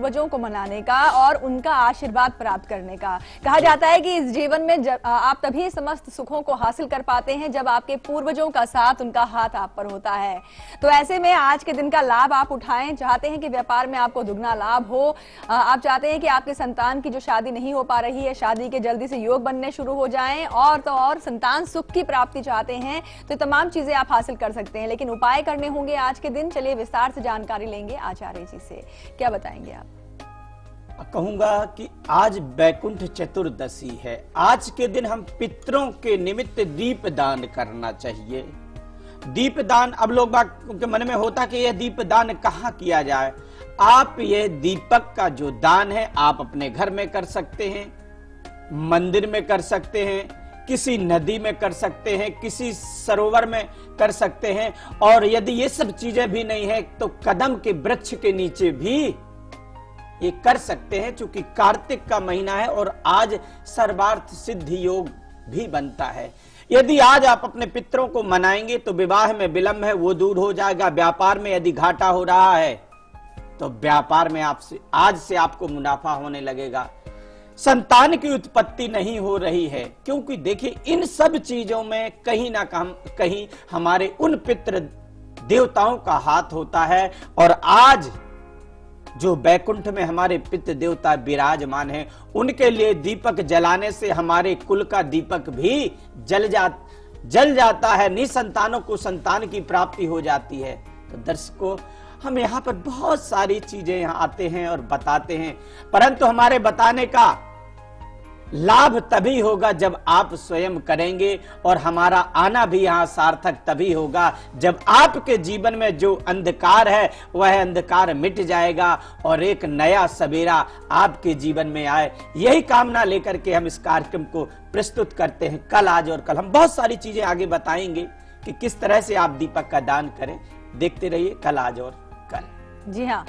पूर्वजों को मनाने का और उनका आशीर्वाद प्राप्त करने का। कहा जाता है कि इस जीवन में आप तभी समस्त सुखों को हासिल कर पाते हैं जब आपके पूर्वजों का साथ, उनका हाथ आप पर होता है। तो ऐसे में आज के दिन का लाभ आप उठाएं। चाहते हैं कि व्यापार में आपको दुगना लाभ हो, आप चाहते हैं कि आपके संतान की जो शादी नहीं हो पा रही है, शादी के जल्दी से योग बनने शुरू हो जाएं, और तो और संतान सुख की प्राप्ति चाहते हैं, तो तमाम चीजें आप हासिल कर सकते हैं। लेकिन उपाय करने होंगे आज के दिन। चलिए विस्तार से जानकारी लेंगे आचार्य जी से। क्या बताएंगे आप? कहूंगा कि आज बैकुंठ चतुर्दशी है। आज के दिन हम पितरों के निमित्त दीप दान करना चाहिए। दीप दान, अब लोग बात के मन में होता कि यह दीप दान कहाँ किया जाए। आप ये दीपक का जो दान है आप अपने घर में कर सकते हैं, मंदिर में कर सकते हैं, किसी नदी में कर सकते हैं, किसी सरोवर में कर सकते हैं, और यदि ये सब चीजें भी नहीं है तो कदम के वृक्ष के नीचे भी ये कर सकते हैं। चूंकि कार्तिक का महीना है और आज सर्वार्थ सिद्धि योग भी बनता है। यदि आज आप अपने पितरों को मनाएंगे तो विवाह में विलंब है वो दूर हो जाएगा। व्यापार में यदि घाटा हो रहा है तो व्यापार में आपसे आज से आपको मुनाफा होने लगेगा। संतान की उत्पत्ति नहीं हो रही है, क्योंकि देखिए इन सब चीजों में कहीं ना कहीं हमारे उन पितृ देवताओं का हाथ होता है। और आज जो बैकुंठ में हमारे पितृ देवता विराजमान हैं, उनके लिए दीपक जलाने से हमारे कुल का दीपक भी जल जाता है। निसंतानों को संतान की प्राप्ति हो जाती है। तो दर्शकों, हम यहाँ पर बहुत सारी चीजें यहाँ आते हैं और बताते हैं, परंतु हमारे बताने का लाभ तभी होगा जब आप स्वयं करेंगे, और हमारा आना भी यहाँ सार्थक तभी होगा जब आपके जीवन में जो अंधकार है वह अंधकार मिट जाएगा और एक नया सवेरा आपके जीवन में आए। यही कामना लेकर के हम इस कार्यक्रम को प्रस्तुत करते हैं। कल, आज और कल हम बहुत सारी चीजें आगे बताएंगे कि किस तरह से आप दीपक का दान करें। देखते रहिए कल, आज और कल। जी हाँ,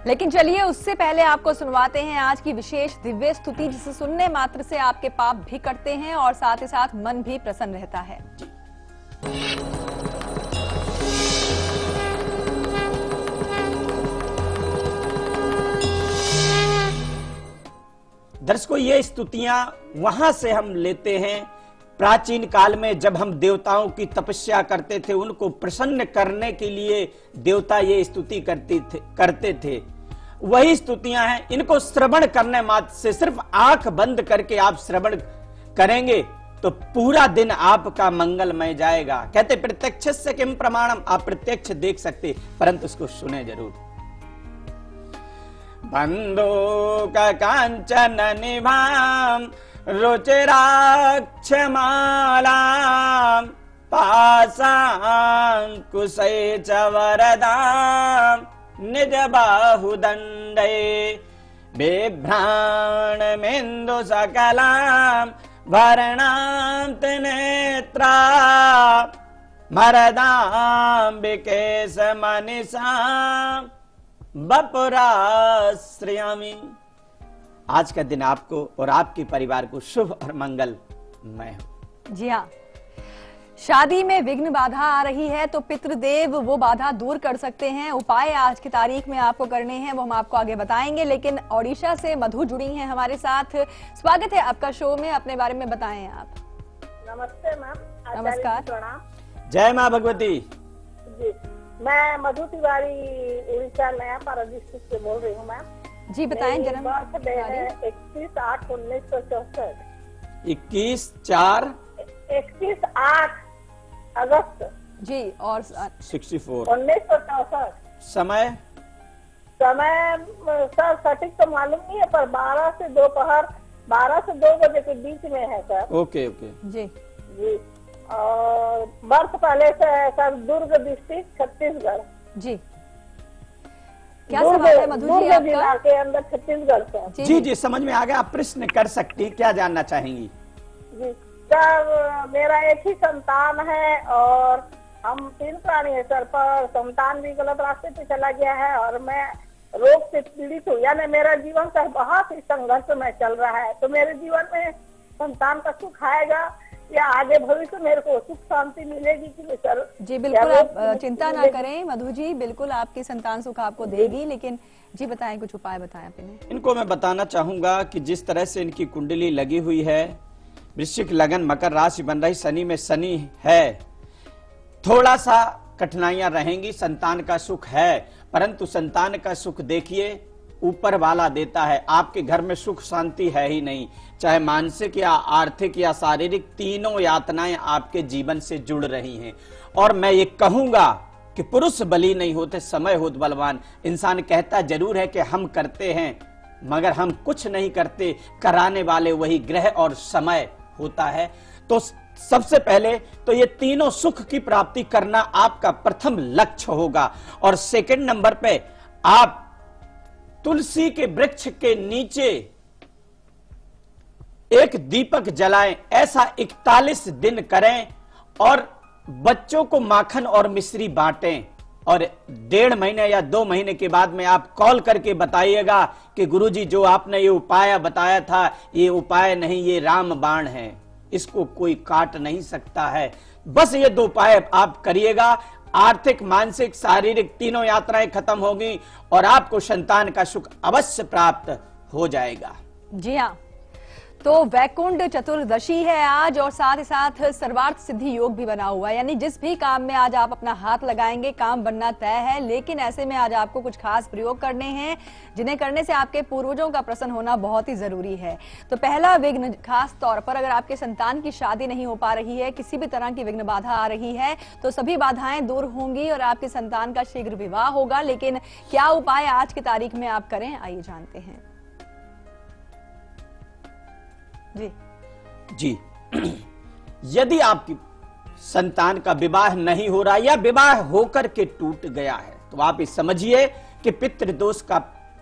लेकिन चलिए उससे पहले आपको सुनवाते हैं आज की विशेष दिव्य स्तुति, जिसे सुनने मात्र से आपके पाप भी कटते हैं और साथ ही साथ मन भी प्रसन्न रहता है। दर्शकों, ये स्तुतियां वहां से हम लेते हैं प्राचीन काल में जब हम देवताओं की तपस्या करते थे, उनको प्रसन्न करने के लिए देवता ये स्तुति करते थे। वही स्तुतियां हैं। इनको श्रवण करने मात्र से, सिर्फ आंख बंद करके आप श्रवण करेंगे तो पूरा दिन आपका मंगलमय जाएगा। कहते प्रत्यक्ष से किम प्रमाणम, आप प्रत्यक्ष देख सकते परंतु उसको सुने जरूर। बंधुक कांचन निभाम रुचिराक्षमालां पाशांकुशै च वरदां निज बाहुदण्डे बिभ्राणमेन्दु सकलां वर्णां त्रिनेत्रा मरदाम्बिके समनिसां वपुराश्रयामि। आज का दिन आपको और आपके परिवार को शुभ और मंगलमय हो। जी हाँ, शादी में विघ्न बाधा आ रही है तो पितृदेव वो बाधा दूर कर सकते हैं। उपाय आज की तारीख में आपको करने हैं, वो हम आपको आगे बताएंगे। लेकिन ओडिशा से मधु जुड़ी हैं हमारे साथ। स्वागत है आपका शो में, अपने बारे में बताएं आप। नमस्ते मैम। नमस्कार। प्रणाम। जय माँ भगवती जी, मैं मधु तिवारी उड़ीसा नया पारा डिस्ट्रिक्ट से बोल रही हूँ मैम। जी बताएं जन्म। 21/8/1964। 21/4 अगस्त जी, और 64। 1964। समय सर सटीक तो मालूम नहीं है, पर 12 से 2 बजे के बीच में है सर। ओके ओके जी जी। और बर्थ पहले से है सर दुर्ग डिस्ट्रिक्ट छत्तीसगढ़। जी, क्या सवाल है मधु जी आपका? जिला के अंदर छत्तीसगढ़ से। जी जी, समझ में आ गया। आप प्रश्न कर सकती, क्या जानना चाहेंगी? जी सर, मेरा एक ही संतान है और हम 3 प्राणी है सर, पर संतान भी गलत रास्ते पे चला गया है और मैं रोग से पीड़ित हूँ। यानी मेरा जीवन सर बहुत ही संघर्ष में चल रहा है। तो मेरे जीवन में संतान का सुख आएगा या आगे भविष्य मेरे को सुख शांति मिलेगी कि सर? जी बिल्कुल, आप चिंता ना करें मधु जी, बिल्कुल आपकी संतान सुख आपको देगी। लेकिन जी बताएं, कुछ उपाय बताएं अपने। इनको मैं बताना चाहूंगा कि जिस तरह से इनकी कुंडली लगी हुई है, वृश्चिक लगन मकर राशि बन रही, शनि में शनि है, थोड़ा सा कठिनाइयां रहेंगी। संतान का सुख है, परंतु संतान का सुख देखिए ऊपर वाला देता है। आपके घर में सुख शांति है ही नहीं, चाहे मानसिक या आर्थिक या शारीरिक, तीनों यातनाएं आपके जीवन से जुड़ रही हैं। और मैं ये कहूंगा कि पुरुष बली नहीं होते, समय होत बलवान। इंसान कहता जरूर है कि हम करते हैं, मगर हम कुछ नहीं करते, कराने वाले वही ग्रह और समय होता है। तो सबसे पहले तो ये तीनों सुख की प्राप्ति करना आपका प्रथम लक्ष्य होगा। और सेकंड नंबर पे आप तुलसी के वृक्ष के नीचे एक दीपक जलाएं, ऐसा 41 दिन करें और बच्चों को माखन और मिश्री बांटें। और 1.5 महीने या 2 महीने के बाद में आप कॉल करके बताइएगा कि गुरुजी जो आपने ये उपाय बताया था, ये उपाय नहीं, ये राम बाण है, इसको कोई काट नहीं सकता है। बस ये 2 उपाय आप करिएगा, आर्थिक मानसिक शारीरिक तीनों यात्राएं खत्म होगी और आपको संतान का सुख अवश्य प्राप्त हो जाएगा। जी हाँ, तो वैकुंठ चतुर्दशी है आज और साथ ही साथ सर्वार्थ सिद्धि योग भी बना हुआ है, यानी जिस भी काम में आज आप अपना हाथ लगाएंगे काम बनना तय है। लेकिन ऐसे में आज आपको कुछ खास प्रयोग करने हैं जिन्हें करने से आपके पूर्वजों का प्रसन्न होना बहुत ही जरूरी है। तो पहला विघ्न, खास तौर पर अगर आपके संतान की शादी नहीं हो पा रही है, किसी भी तरह की विघ्न बाधा आ रही है, तो सभी बाधाएं दूर होंगी और आपके संतान का शीघ्र विवाह होगा। लेकिन क्या उपाय आज की तारीख में आप करें, आइए जानते हैं। जी यदि आपकी संतान का विवाह नहीं हो रहा या विवाह होकर के टूट गया है, तो आप ये समझिए कि पितृदोष का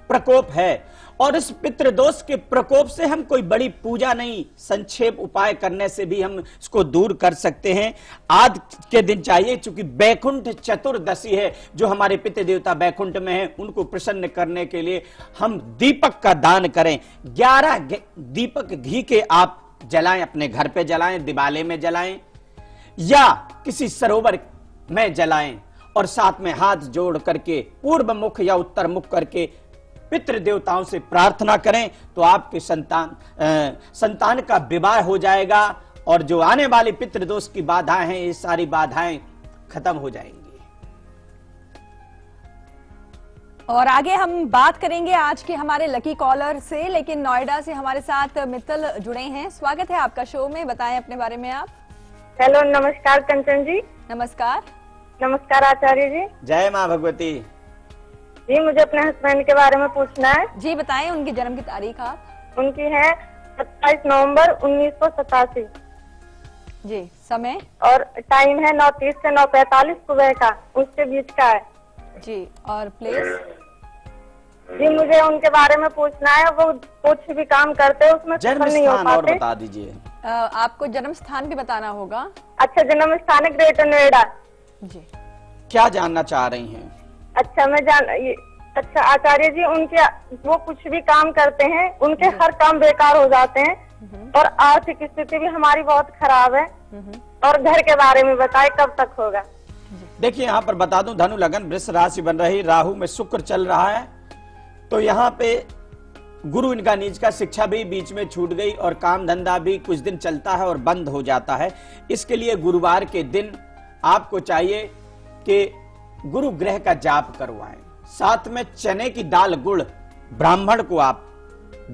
प्रकोप है। और इस पितृदोष के प्रकोप से हम कोई बड़ी पूजा नहीं, संक्षेप उपाय करने से भी हम इसको दूर कर सकते हैं। आज के दिन चाहिए, चूंकि बैकुंठ चतुर्दशी है, जो हमारे पितृ देवता बैकुंठ में हैं, उनको प्रसन्न करने के लिए हम दीपक का दान करें। 11 दीपक घी के आप जलाएं, अपने घर पे जलाएं, दिवाले में जलाएं या किसी सरोवर में जलाएं और साथ में हाथ जोड़ करके पूर्व मुख या उत्तर मुख करके पितृ देवताओं से प्रार्थना करें, तो आपके संतान का विवाह हो जाएगा और जो आने वाली पितृदोष की बाधाएं हैं, ये सारी बाधाएं खत्म हो जाएंगी। और आगे हम बात करेंगे आज के हमारे लकी कॉलर से, लेकिन नोएडा से हमारे साथ मित्तल जुड़े हैं। स्वागत है आपका शो में, बताएं अपने बारे में आप। हेलो, नमस्कार कंचन जी। नमस्कार। नमस्कार आचार्य जी। जय माँ भगवती जी, मुझे अपने हस्बैंड के बारे में पूछना है। जी बताएं, उनकी जन्म की तारीख आप। उनकी है 27 नवंबर 1987। जी, समय और टाइम है 9:30 से 9:45 सुबह का, उसके बीच का है। जी, और प्लेस। जी, मुझे उनके बारे में पूछना है। वो कुछ भी काम करते हैं उसमें जन्म नहीं हो स्थान और पाते। बता दीजिए। आपको जन्म स्थान भी बताना होगा। अच्छा, जन्म स्थान है ग्रेटर नोएडा। जी, क्या जानना चाह रही हैं? अच्छा, अच्छा आचार्य जी, उनके वो कुछ भी काम करते हैं, उनके हर काम बेकार हो जाते हैं और आर्थिक स्थिति भी हमारी बहुत खराब है। और घर के बारे में बताए, कब तक होगा? देखिए, यहाँ पर बता दूं, धनु लगन वृष राशि बन रही, राहु में शुक्र चल रहा है, तो यहाँ पे गुरु इनका नीच का, शिक्षा भी बीच में छूट गई और काम धंधा भी कुछ दिन चलता है और बंद हो जाता है। इसके लिए गुरुवार के दिन आपको चाहिए कि गुरु ग्रह का जाप करवाएं, साथ में चने की दाल गुड़ ब्राह्मण को आप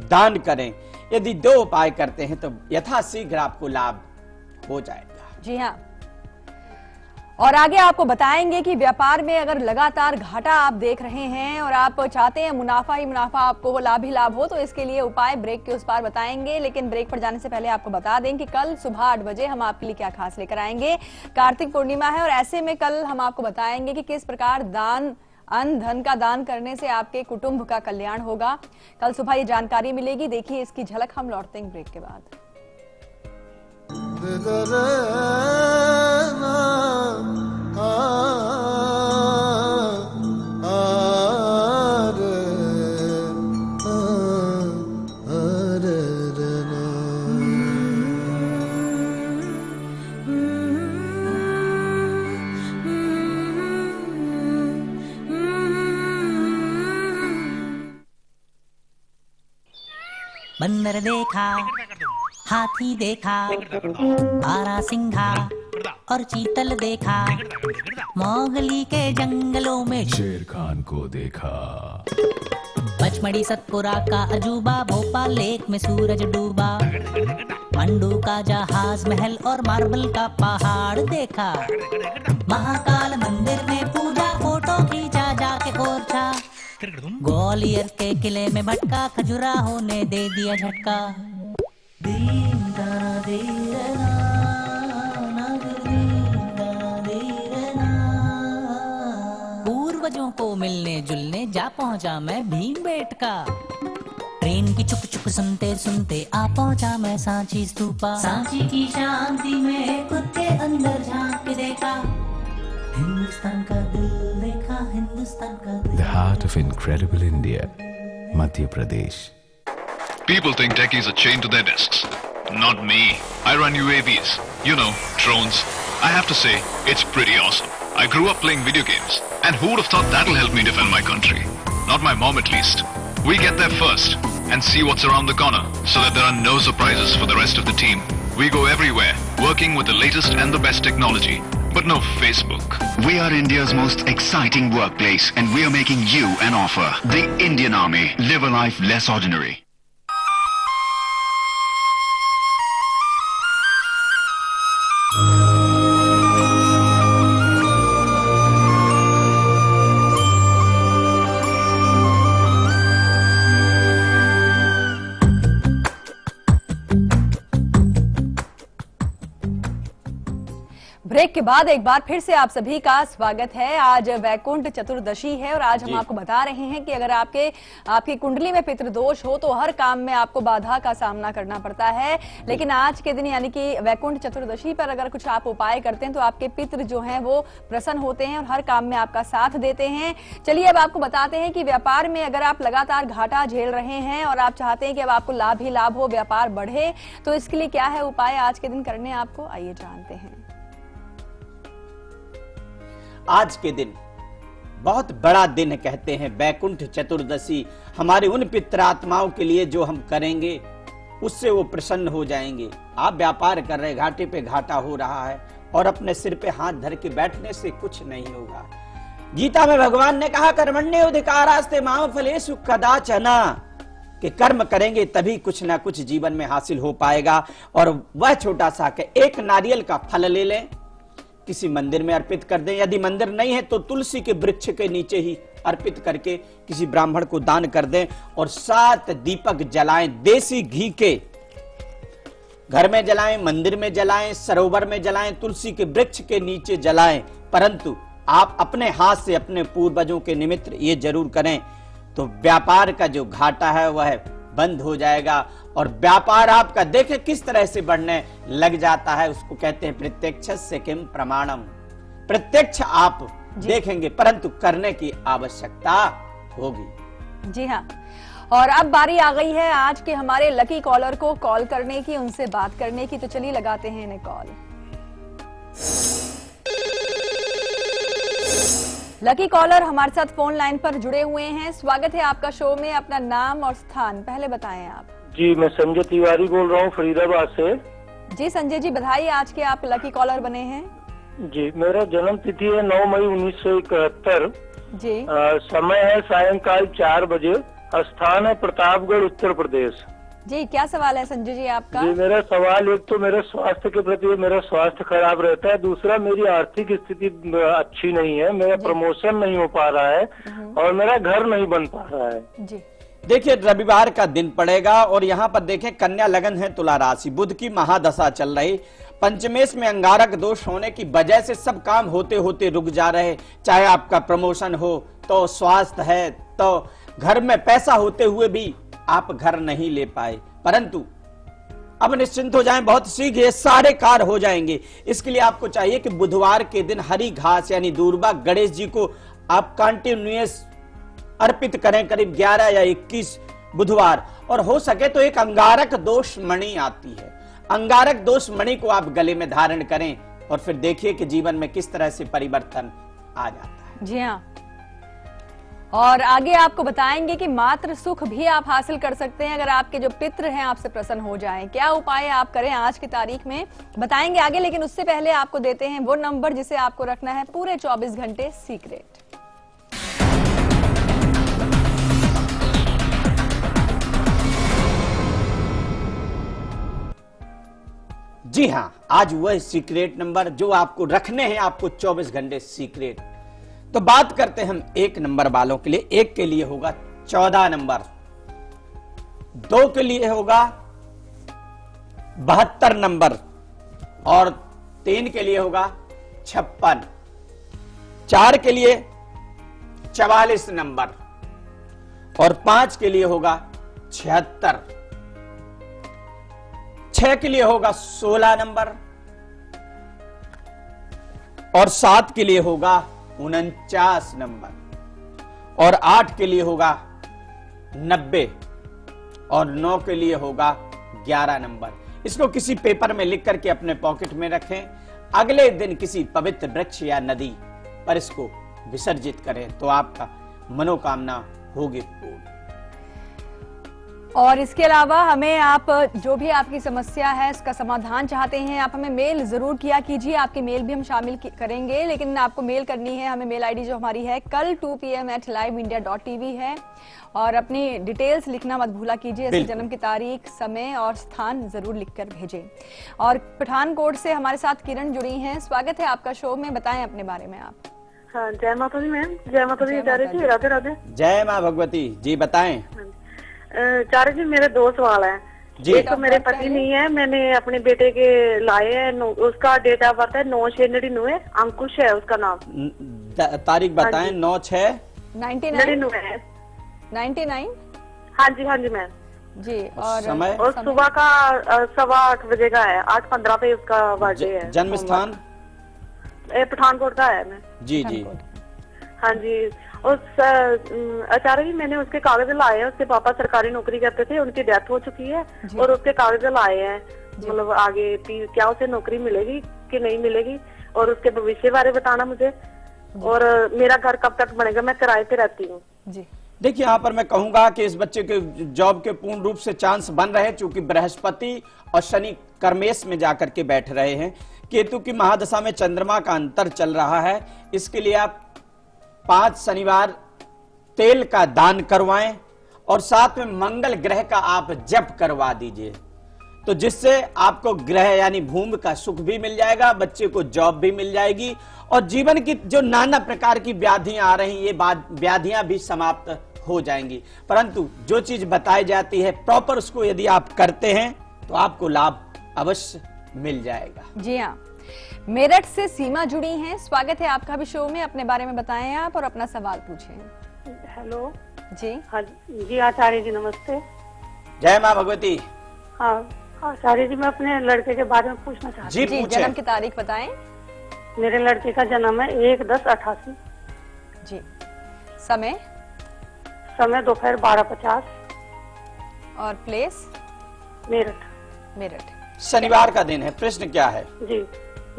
दान करें। यदि 2 उपाय करते हैं तो यथाशीघ्र आपको लाभ हो जाएगा। जी हाँ, और आगे आपको बताएंगे कि व्यापार में अगर लगातार घाटा आप देख रहे हैं और आप चाहते हैं मुनाफा ही मुनाफा आपको लाभ ही लाभ हो, तो इसके लिए उपाय ब्रेक के उस पार बताएंगे। लेकिन ब्रेक पर जाने से पहले आपको बता दें कि कल सुबह 8 बजे हम आपके लिए क्या खास लेकर आएंगे। कार्तिक पूर्णिमा है और ऐसे में कल हम आपको बताएंगे कि किस प्रकार दान, अन्न धन का दान करने से आपके कुटुंब का कल्याण होगा। कल सुबह ये जानकारी मिलेगी, देखिए इसकी झलक। हम लौटते हैं ब्रेक के बाद। बंदर देखा, हाथी देखा, बारहसिंघा और चीतल देखा, मोगली के जंगलों में शेर खान को देखा। पचमढ़ी सतपुरा का अजूबा, भोपाल लेक में सूरज डूबा, मंडू का जहाज महल और मार्बल का पहाड़ देखा, महाकाल मंदिर में पूजा, फोटो खींचा जाके ओरछा, ग्वालियर के किले में भटका, खजुराहो ने दे दिया झटका। दीन दाना दीरना, नगर दीन दाना दीरना। पूर्वजों को मिलने जुलने जा पहुंचा मैं भीमबेटका, ट्रेन की चुक चुक सुनते सुनते आ पहुंचा मैं सांची स्तूपा, सांची की शांति में खुद के अंदर झांक के देखा, हिंदुस्तान का दिल देखा, हिंदुस्तान का दिल। The heart of incredible India, Madhya Pradesh. People think techies are chained to their desks. Not me. I run UAVs. You know, drones. I have to say, it's pretty awesome. I grew up playing video games. And who would have thought that'll help me defend my country? Not my mom at least. We get there first and see what's around the corner so that there are no surprises for the rest of the team. We go everywhere, working with the latest and the best technology. But no Facebook. We are India's most exciting workplace and we are making you an offer. The Indian Army. Live a life less ordinary. Break के बाद एक बार फिर से आप सभी का स्वागत है। आज वैकुंठ चतुर्दशी है और आज हम आपको बता रहे हैं कि अगर आपकी कुंडली में पितृदोष हो तो हर काम में आपको बाधा का सामना करना पड़ता है, लेकिन आज के दिन यानी कि वैकुंठ चतुर्दशी पर अगर कुछ आप उपाय करते हैं तो आपके पितृ जो हैं वो प्रसन्न होते हैं और हर काम में आपका साथ देते हैं। चलिए अब आपको बताते हैं कि व्यापार में अगर आप लगातार घाटा झेल रहे हैं और आप चाहते हैं कि अब आपको लाभ ही लाभ हो, व्यापार बढ़े, तो इसके लिए क्या है उपाय आज के दिन करने आपको, आइए जानते हैं। आज के दिन बहुत बड़ा दिन कहते हैं वैकुंठ चतुर्दशी। हमारे उन पितरात्माओं के लिए जो हम करेंगे उससे वो प्रसन्न हो जाएंगे। आप व्यापार कर रहे, घाटे पे घाटा हो रहा है और अपने सिर पे हाथ धर के बैठने से कुछ नहीं होगा। गीता में भगवान ने कहा कर्मण्येवाधिकारास्ते मा फलेषु कदाचन, कि कर्म करेंगे तभी कुछ ना कुछ जीवन में हासिल हो पाएगा। और वह छोटा सा एक नारियल का फल ले लें, किसी मंदिर में अर्पित कर दें, यदि मंदिर नहीं है तो तुलसी के वृक्ष के नीचे ही अर्पित करके किसी ब्राह्मण को दान कर दें और 7 दीपक जलाएं, देसी घी के, घर में जलाएं, मंदिर में जलाएं, सरोवर में जलाएं, तुलसी के वृक्ष के नीचे जलाएं, परंतु आप अपने हाथ से अपने पूर्वजों के निमित्त ये जरूर करें, तो व्यापार का जो घाटा है वह बंद हो जाएगा और व्यापार आपका देखे किस तरह से बढ़ने लग जाता है। उसको कहते हैं प्रत्यक्ष से किम प्रमाणम। प्रत्यक्ष आप देखेंगे परंतु करने की आवश्यकता होगी। जी हाँ, और अब बारी आ गई है आज के हमारे लकी कॉलर को कॉल करने की, उनसे बात करने की, तो चलिए लगाते हैं इन्हें कॉल। लकी कॉलर हमारे साथ फोन लाइन पर जुड़े हुए हैं। स्वागत है आपका शो में। अपना नाम और स्थान पहले बताएं आप। जी, मैं संजय तिवारी बोल रहा हूँ फरीदाबाद से। जी संजय जी, बधाई, आज के आप लकी कॉलर बने हैं। जी, मेरा जन्म तिथि है 9 मई 1971। जी, समय है सायंकाल 4 बजे। स्थान है प्रतापगढ़, उत्तर प्रदेश। जी, क्या सवाल है संजय जी आपका? जी, मेरा सवाल एक तो मेरे स्वास्थ्य के प्रति, मेरा स्वास्थ्य खराब रहता है, दूसरा मेरी आर्थिक स्थिति अच्छी नहीं है, मेरा प्रमोशन नहीं हो पा रहा है और मेरा घर नहीं बन पा रहा है। जी, देखिए रविवार का दिन पड़ेगा और यहाँ पर देखें कन्या लगन है, तुला राशि, बुध की महादशा चल रही, पंचमेश में अंगारक दोष होने की वजह से सब काम होते होते रुक जा रहे। चाहे आपका प्रमोशन हो तो स्वास्थ्य है, तो घर में पैसा होते हुए भी आप घर नहीं ले पाए, परंतु अब निश्चिंत हो जाएं, बहुत शीघ्र ये सारे कार्य हो जाएंगे। इसके लिए आपको चाहिए कि बुधवार के दिन हरी घास यानी दूर्वा गणेश जी को आप कंटिन्यूअस अर्पित करें, करीब 11 या 21 बुधवार, और हो सके तो एक अंगारक दोष मणि आती है, अंगारक दोष मणि को आप गले में धारण करें और फिर देखिए कि जीवन में किस तरह से परिवर्तन आ जाता है। जी हाँ, और आगे आपको बताएंगे कि मातृ सुख भी आप हासिल कर सकते हैं अगर आपके जो पितृ हैं आपसे प्रसन्न हो जाएं। क्या उपाय आप करें आज की तारीख में, बताएंगे आगे, लेकिन उससे पहले आपको देते हैं वो नंबर जिसे आपको रखना है पूरे 24 घंटे सीक्रेट। जी हाँ, आज वह सीक्रेट नंबर जो आपको रखने हैं, आपको 24 घंटे सीक्रेट। तो बात करते हैं हम 1 नंबर वालों के लिए। 1 के लिए होगा 14 नंबर, 2 के लिए होगा 72 नंबर और 3 के लिए होगा 56, 4 के लिए 44 नंबर और 5 के लिए होगा 76, 6 के लिए होगा 16 नंबर और 7 के लिए होगा 49 नंबर और 8 के लिए होगा 90 और 9 के लिए होगा 11 नंबर। इसको किसी पेपर में लिख करके अपने पॉकेट में रखें। अगले दिन किसी पवित्र वृक्ष या नदी पर इसको विसर्जित करें तो आपका मनोकामना होगी पूर्ण। और इसके अलावा हमें आप जो भी आपकी समस्या है इसका समाधान चाहते हैं, आप हमें मेल जरूर किया कीजिए। आपके मेल भी हम शामिल करेंगे, लेकिन आपको मेल करनी है हमें। मेल आईडी जो हमारी है कल 2 PM @liveindia.tv है। और अपनी डिटेल्स लिखना मत भूला कीजिए, इसकी जन्म की तारीख, समय और स्थान जरूर लिखकर भेजें। और पठानकोट से हमारे साथ किरण जुड़ी हैं, स्वागत है आपका शो में, बताएं अपने बारे में आप। हाँ, जय माता दी मैम। जय माता दी चार्य जी, राधे राधे। जय माँ भगवती जी, बताएं। चार्य जी, मेरे 2 सवाल हैं। एक तो मेरे पति नहीं है, मैंने अपने बेटे के लाए हैं, उसका डेट ऑफ बर्थ है 9/6/99, अंकुश है उसका नाम। तारीख बताएं। 9/6/99। 99। हाँ जी मैम जी। और समय? और सुबह का 8:15 बजे का है, 8:15 पे उसका बर्थडे है। जन्म स्थान पठानकोट का है मैं। जी जी। हाँ जी। उस आचार्य जी, मैंने उसके कागज लाए हैं, उसके पापा सरकारी नौकरी करते थे, उनकी डेथ हो चुकी है और उसके कागज लाए हैं। मतलब आगे क्या उसे नौकरी मिलेगी कि नहीं मिलेगी, और उसके भविष्य बारे बताना मुझे। और मेरा घर कब तक बनेगा, मैं किराए पे रहती हूँ जी। देखिए, यहाँ पर मैं कहूंगा कि इस बच्चे के जॉब के पूर्ण रूप से चांस बन रहे हैं, चूंकि बृहस्पति और शनि कर्मेश में जाकर के बैठ रहे हैं। केतु की महादशा में चंद्रमा का अंतर चल रहा है। इसके लिए आप 5 शनिवार तेल का दान करवाएं और साथ में मंगल ग्रह का आप जप करवा दीजिए, तो जिससे आपको ग्रह यानी भूमि का सुख भी मिल जाएगा, बच्चे को जॉब भी मिल जाएगी और जीवन की जो नाना प्रकार की व्याधियां आ रही, ये व्याधियां भी समाप्त हो जाएंगी। परंतु जो चीज बताई जाती है प्रॉपर उसको यदि आप करते हैं तो आपको लाभ अवश्य मिल जाएगा। जी हाँ। मेरठ से सीमा जुड़ी हैं, स्वागत है आपका भी शो में, अपने बारे में बताएं आप और अपना सवाल पूछें। हेलो जी। हाँ जी, आचार्य जी नमस्ते। जय माँ भगवती। हाँ आचार्य जी, मैं अपने लड़के के बारे में पूछना चाहती हूँ। जी, जन्म की तारीख बताएं। मेरे लड़के का जन्म है 1/10/88। जी। समय दोपहर 12:50 और प्लेस मेरठ। शनिवार का दिन है। प्रश्न क्या है? जी,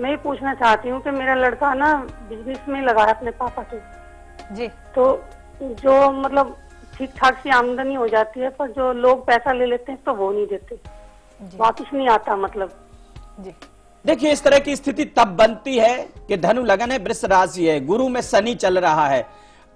मैं ये पूछना चाहती हूँ कि मेरा लड़का ना बिजनेस में लगा है अपने पापा के। जी। तो जो मतलब ठीक ठाक सी आमदनी हो जाती है, पर जो लोग पैसा ले लेते हैं तो वो नहीं देते, वापिस नहीं आता मतलब। जी। देखिए, इस तरह की स्थिति तब बनती है कि धनु लगन है, वृष राशि है, गुरु में शनि चल रहा है,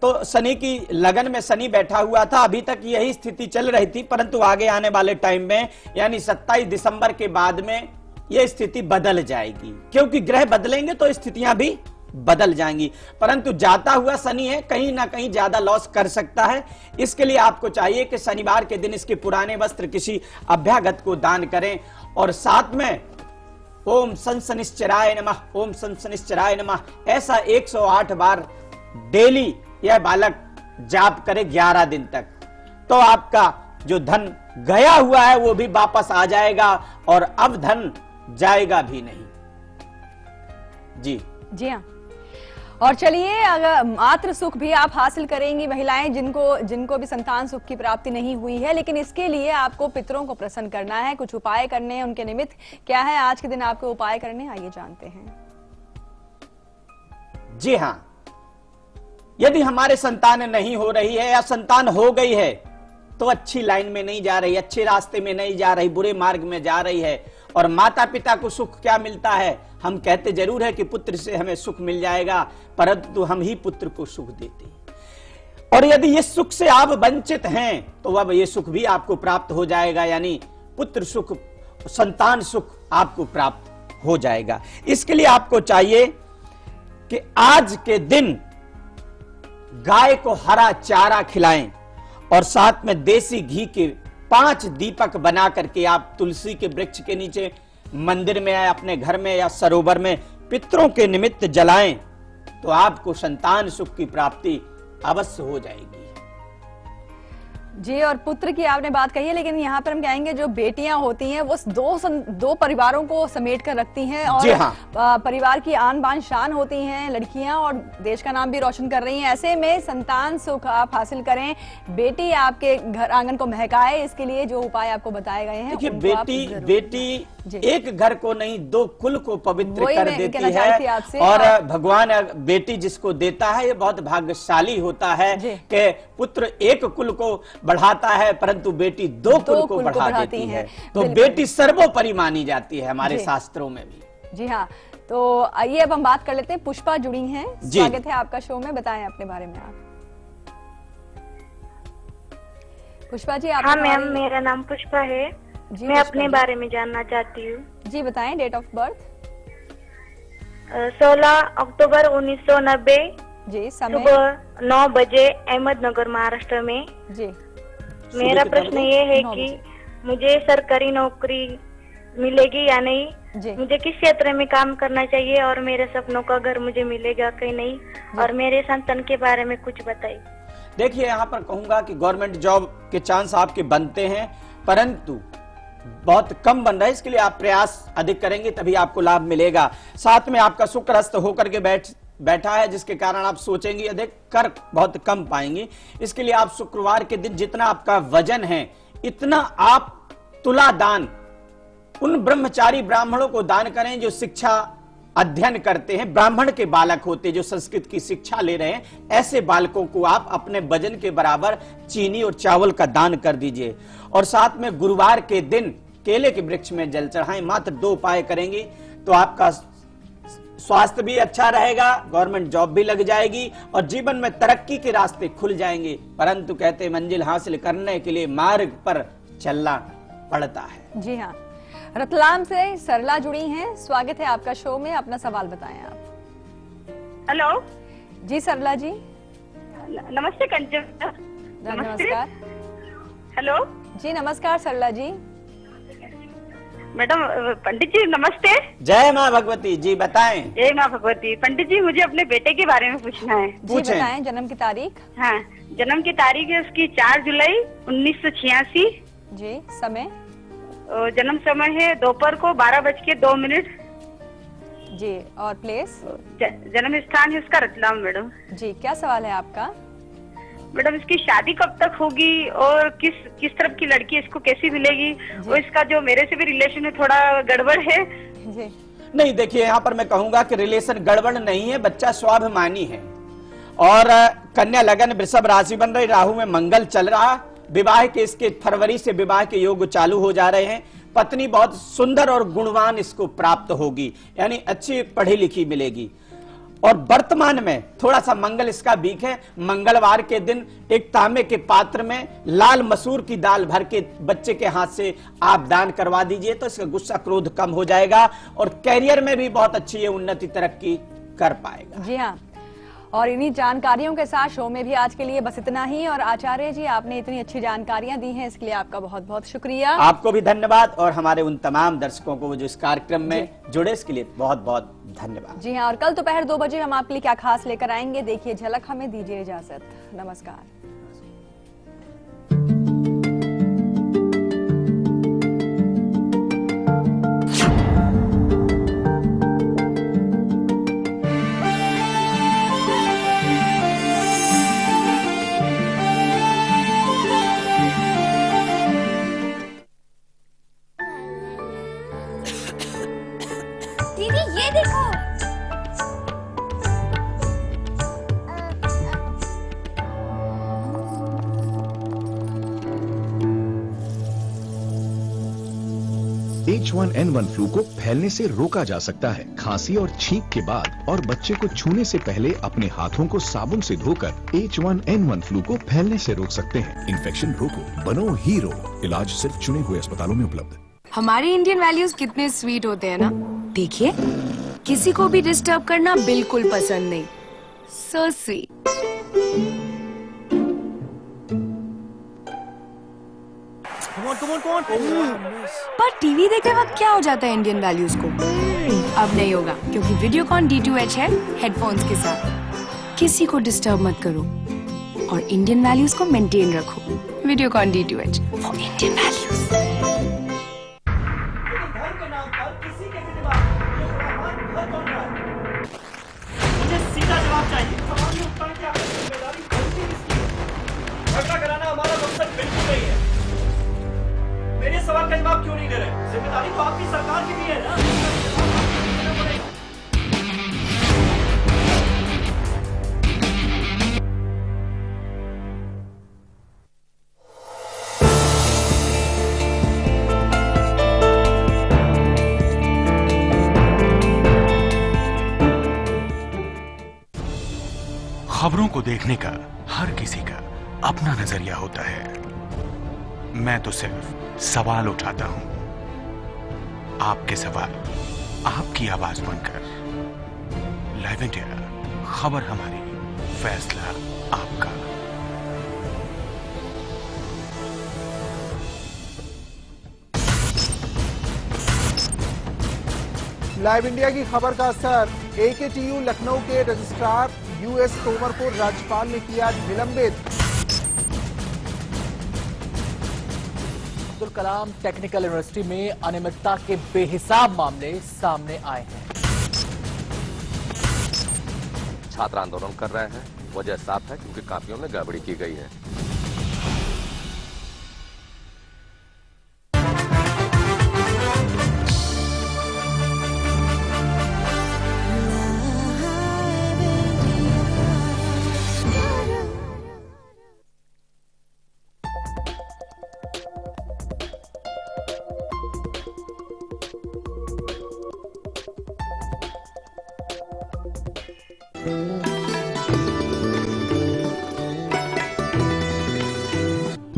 तो शनि की लगन में शनि बैठा हुआ था। अभी तक यही स्थिति चल रही थी, परंतु आगे आने वाले टाइम में यानी 27 दिसंबर के बाद में यह स्थिति बदल जाएगी, क्योंकि ग्रह बदलेंगे तो स्थितियां भी बदल जाएंगी। परंतु जाता हुआ शनि है, कहीं ना कहीं ज्यादा लॉस कर सकता है। इसके लिए आपको चाहिए कि शनिवार के दिन इसके पुराने वस्त्र किसी अभ्यागत को दान करें और साथ में ओम शनिश्चराय नमः, ओम शनिश्चराय नमः ऐसा 108 बार डेली यह बालक जाप करे 11 दिन तक, तो आपका जो धन गया हुआ है वो भी वापस आ जाएगा और अब धन जाएगा भी नहीं। जी हाँ। और चलिए, अगर मातृ सुख भी आप हासिल करेंगी महिलाएं जिनको भी संतान सुख की प्राप्ति नहीं हुई है, लेकिन इसके लिए आपको पितरों को प्रसन्न करना है, कुछ उपाय करने हैं उनके निमित्त। क्या है आज के दिन आपको उपाय करने, आइए जानते हैं। जी हाँ, यदि हमारे संतान नहीं हो रही है या संतान हो गई है तो अच्छी लाइन में नहीं जा रही, अच्छे रास्ते में नहीं जा रही, बुरे मार्ग में जा रही है। और माता पिता को सुख क्या मिलता है? हम कहते जरूर है कि पुत्र से हमें सुख मिल जाएगा, परंतु हम ही पुत्र को सुख देते हैं। और यदि ये सुख से आप वंचित हैं तो अब ये सुख भी आपको प्राप्त हो जाएगा, यानी पुत्र सुख, संतान सुख आपको प्राप्त हो जाएगा। इसके लिए आपको चाहिए कि आज के दिन गाय को हरा चारा खिलाएं और साथ में देसी घी के 5 दीपक बना करके आप तुलसी के वृक्ष के नीचे, मंदिर में या अपने घर में या सरोवर में पितरों के निमित्त जलाएं तो आपको संतान सुख की प्राप्ति अवश्य हो जाएगी। जी, और पुत्र की आपने बात कही है, लेकिन यहाँ पर हम कहेंगे जो बेटियां होती हैं वो दो परिवारों को समेट कर रखती हैं और हाँ। परिवार की आन बान शान होती हैं लड़कियां और देश का नाम भी रोशन कर रही हैं। ऐसे में संतान सुख आप हासिल करें, बेटी आपके घर आंगन को महकाए, इसके लिए जो उपाय आपको बताए गए हैं। देखिए, बेटी एक घर को नहीं 2 कुल को पवित्र कर देती है और भगवान बेटी जिसको देता है ये बहुत भाग्यशाली होता है कि पुत्र एक कुल को बढ़ाता है परंतु बेटी 2 कुल को बढ़ा देती है। तो बेटी सर्वोपरि मानी जाती है हमारे शास्त्रों में भी। जी हाँ, तो आइए अब हम बात कर लेते हैं। पुष्पा जुड़ी हैं, स्वागत है आपका शो में, बताएं अपने बारे में आप। पुष्पा जी, आप? हाँ मैम, मेरा नाम पुष्पा है। मैं अपने बारे में जानना चाहती हूँ। जी बताएं, डेट ऑफ बर्थ? 16 अक्टूबर 1990। जी, समय? सुबह 9 बजे, अहमदनगर, महाराष्ट्र में। जी। मेरा प्रश्न ये है कि मुझे सरकारी नौकरी मिलेगी या नहीं, मुझे किस क्षेत्र में काम करना चाहिए और मेरे सपनों का घर मुझे मिलेगा कि नहीं, और मेरे संतान के बारे में कुछ बताइए। देखिए, यहाँ पर कहूंगा कि गवर्नमेंट जॉब के चांस आपके बनते हैं परंतु बहुत कम बन रहा है। इसके लिए आप प्रयास अधिक करेंगे तभी आपको लाभ मिलेगा। साथ में आपका शुक्र अस्त होकर के बैठा है जिसके कारण आप सोचेंगे अधिक, कर बहुत कम पाएंगे। इसके लिए आप शुक्रवार के दिन जितना आपका वजन है इतना आप तुला दान उन ब्रह्मचारी ब्राह्मणों को दान करें जो शिक्षा अध्ययन करते हैं, ब्राह्मण के बालक होते जो संस्कृत की शिक्षा ले रहे हैं, ऐसे बालकों को आप अपने वजन के बराबर चीनी और चावल का दान कर दीजिए। और साथ में गुरुवार के दिन केले के वृक्ष में जल चढ़ाएं। मात्र 2 उपाय करेंगे तो आपका स्वास्थ्य भी अच्छा रहेगा, गवर्नमेंट जॉब भी लग जाएगी और जीवन में तरक्की के रास्ते खुल जाएंगे। परंतु कहते मंजिल हासिल करने के लिए मार्ग पर चलना पड़ता है। जी हाँ, रतलाम से सरला जुड़ी हैं, स्वागत है आपका शो में, अपना सवाल बताएं आप। हेलो जी सरला जी। नमस्ते कंचन। नमस्कार। हेलो जी नमस्कार सरला जी। मैडम, पंडित जी नमस्ते। जय माँ भगवती जी, बताएं। जय माँ भगवती। पंडित जी, मुझे अपने बेटे के बारे में पूछना है। जी बताएं, जन्म की तारीख? हाँ, जन्म की तारीख है उसकी 4 जुलाई 1986। जी, समय? जन्म समय है दोपहर को 12:02। जी, और प्लेस? जन्म स्थान है उसका रतलाम। मैडम जी, क्या सवाल है आपका? मैडम, इसकी शादी कब तक होगी और किस तरफ की लड़की इसको कैसी मिलेगी, और इसका जो मेरे से भी रिलेशन है थोड़ा गड़बड़ है। जी। नहीं, देखिए यहाँ पर मैं कहूंगा कि रिलेशन गड़बड़ नहीं है, बच्चा स्वाभिमानी है और कन्या लगन वृषभ राशि बन रही, राहु में मंगल चल रहा, विवाह के इसके फरवरी से विवाह के योग चालू हो जा रहे हैं। पत्नी बहुत सुंदर और गुणवान इसको प्राप्त होगी, यानी अच्छी पढ़ी लिखी मिलेगी। और वर्तमान में थोड़ा सा मंगल इसका वीक है। मंगलवार के दिन एक तांबे के पात्र में लाल मसूर की दाल भर के बच्चे के हाथ से आप दान करवा दीजिए तो इसका गुस्सा क्रोध कम हो जाएगा और कैरियर में भी बहुत अच्छी ये उन्नति तरक्की कर पाएगा। जी हाँ, और इन्हीं जानकारियों के साथ शो में भी आज के लिए बस इतना ही। और आचार्य जी, आपने इतनी अच्छी जानकारियां दी हैं, इसके लिए आपका बहुत बहुत शुक्रिया। आपको भी धन्यवाद और हमारे उन तमाम दर्शकों को जो इस कार्यक्रम में जुड़े इसके लिए बहुत बहुत धन्यवाद। जी हाँ, और कल दोपहर 2 बजे हम आपके लिए क्या खास लेकर आएंगे, देखिए झलक। हमें दीजिए इजाजत, नमस्कार। दीदी ये देखो। H1N1 फ्लू को फैलने से रोका जा सकता है। खांसी और छींक के बाद और बच्चे को छूने से पहले अपने हाथों को साबुन से धोकर H1N1 फ्लू को फैलने से रोक सकते हैं। इन्फेक्शन रोको, बनो हीरो। इलाज सिर्फ चुने हुए अस्पतालों में उपलब्ध। हमारे इंडियन वैल्यूज कितने स्वीट होते हैं ना। देखिए, किसी को भी डिस्टर्ब करना बिल्कुल पसंद नहीं। So sweet. पर टीवी देखते वक्त क्या हो जाता है इंडियन वैल्यूज को? अब नहीं होगा, क्योंकि वीडियोकॉन D2H है हेडफोन्स के साथ। किसी को डिस्टर्ब मत करो और इंडियन वैल्यूज को मेंटेन रखो। Videocon D2H for Indian values. सीधा जवाब चाहिए। सवाल में उत्तर की आपकी जिम्मेदारी गलती किसकी है? झगड़ा कराना हमारा मकसद बिल्कुल नहीं है। मेरे सवाल का जवाब क्यों नहीं दे रहे? जिम्मेदारी तो आपकी सरकार की भी है ना। खबरों को देखने का हर किसी का अपना नजरिया होता है। मैं तो सिर्फ सवाल उठाता हूं। आपके सवाल आपकी आवाज बनकर। लाइव इंडिया, खबर हमारी, फैसला आपका। लाइव इंडिया की खबर का असर। AKTU लखनऊ के रजिस्ट्रार US तोमर को राज्यपाल ने किया निलंबित। अब्दुल कलाम टेक्निकल यूनिवर्सिटी में अनियमितता के बेहिसाब मामले सामने आए हैं। छात्र आंदोलन कर रहे हैं, वजह साफ है क्योंकि कापियों में गड़बड़ी की गई है।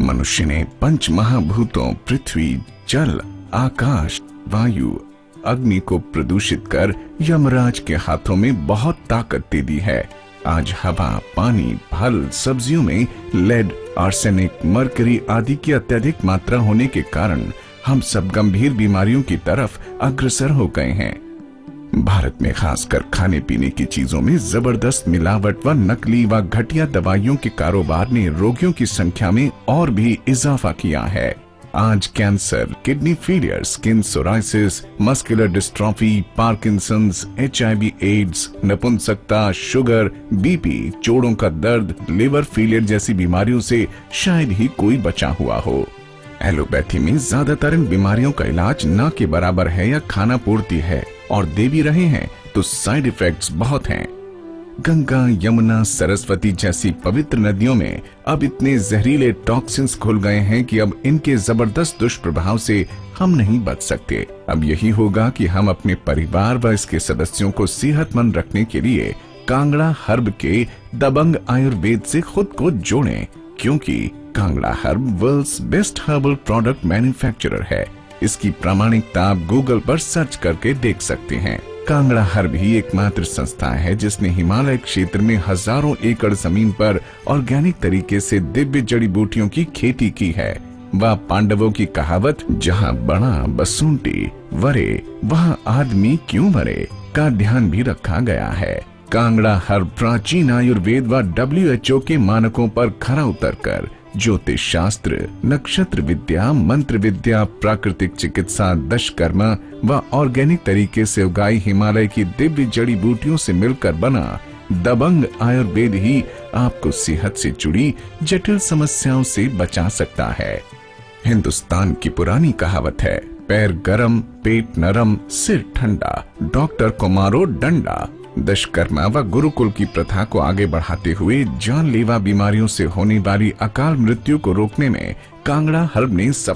मनुष्य ने पंच महाभूतों पृथ्वी, जल, आकाश, वायु, अग्नि को प्रदूषित कर यमराज के हाथों में बहुत ताकत दे दी है। आज हवा, पानी, फल, सब्जियों में लेड, आर्सेनिक, मरकरी आदि की अत्यधिक मात्रा होने के कारण हम सब गंभीर बीमारियों की तरफ अग्रसर हो गए हैं। भारत में खासकर खाने पीने की चीजों में जबरदस्त मिलावट व नकली व घटिया दवाइयों के कारोबार ने रोगियों की संख्या में और भी इजाफा किया है। आज cancer, kidney failure, skin psoriasis, muscular dystrophy, Parkinson's, HIV, AIDS, नपुंसकता, शुगर, BP, जोड़ों का दर्द, लिवर फेलियर जैसी बीमारियों से शायद ही कोई बचा हुआ हो। एलोपैथी में ज्यादातर इन बीमारियों का इलाज न के बराबर है या खाना पूर्ति है, और दे भी रहे हैं तो साइड इफेक्ट्स बहुत हैं। गंगा, यमुना, सरस्वती जैसी पवित्र नदियों में अब इतने जहरीले टॉक्सिन्स घुल गए हैं कि अब इनके जबरदस्त दुष्प्रभाव से हम नहीं बच सकते। अब यही होगा कि हम अपने परिवार व इसके सदस्यों को सेहतमंद रखने के लिए कांगड़ा हर्ब के दबंग आयुर्वेद से खुद को जोड़ें, क्योंकि Kangra herb world's best herbal product manufacturer है। इसकी प्रामाणिकता आप गूगल पर सर्च करके देख सकते हैं। कांगड़ा हर्ब ही एकमात्र संस्था है जिसने हिमालय क्षेत्र में हजारों एकड़ जमीन पर ऑर्गेनिक तरीके से दिव्य जड़ी बूटियों की खेती की है। वह पांडवों की कहावत, जहाँ बड़ा बसूंटी वरे वहाँ आदमी क्यों मरे, का ध्यान भी रखा गया है। कांगड़ा हर्ब प्राचीन आयुर्वेद व WHO के मानकों पर खरा उतरकर ज्योतिष शास्त्र, नक्षत्र विद्या, मंत्र विद्या, प्राकृतिक चिकित्सा, दशकर्मा व ऑर्गेनिक तरीके से उगाई हिमालय की दिव्य जड़ी बूटियों से मिलकर बना दबंग आयुर्वेद ही आपको सेहत से जुड़ी जटिल समस्याओं से बचा सकता है। हिंदुस्तान की पुरानी कहावत है, पैर गरम, पेट नरम, सिर ठंडा, डॉक्टर को मारो डंडा। दशकर्मा व गुरुकुल की प्रथा को आगे बढ़ाते हुए जानलेवा बीमारियों से होने वाली अकाल मृत्यु को रोकने में कांगड़ा हर्ब ने